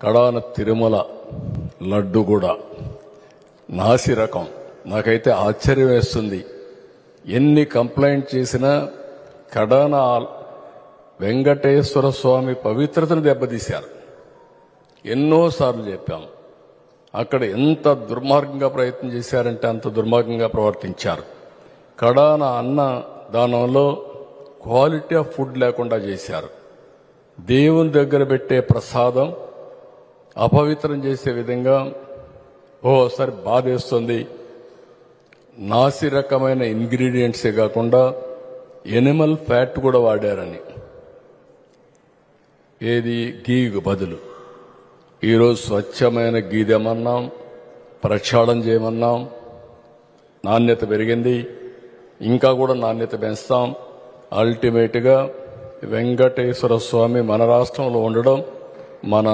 కడాన తిరుమల లడ్డు కూడా నాసి రకం. నాకైతే ఆశ్చర్యం వేస్తుంది. ఎన్ని కంప్లైంట్ చేసినా కడాన వెంకటేశ్వర స్వామి పవిత్రతను దెబ్బతీశారు. ఎన్నోసార్లు చెప్పాం. అక్కడ ఎంత దుర్మార్గంగా ప్రయత్నం చేశారంటే అంత దుర్మార్గంగా ప్రవర్తించారు. కడాన అన్న దానంలో క్వాలిటీ ఆఫ్ ఫుడ్ లేకుండా చేశారు. దేవుని దగ్గర పెట్టే ప్రసాదం అపవిత్రం చేసే విధంగా ఓసారి బాధేస్తుంది. నాసి రకమైన ఇంగ్రీడియంట్సే కాకుండా ఎనిమల్ ఫ్యాట్ కూడా వాడారని. ఏది గీకు బదులు ఈరోజు స్వచ్ఛమైన గీ తెమన్నాం, ప్రక్షాళన చేయమన్నాం. నాణ్యత పెరిగింది, ఇంకా కూడా నాణ్యత పెంచుతాం. అల్టిమేట్గా వెంకటేశ్వర స్వామి మన రాష్ట్రంలో ఉండడం మన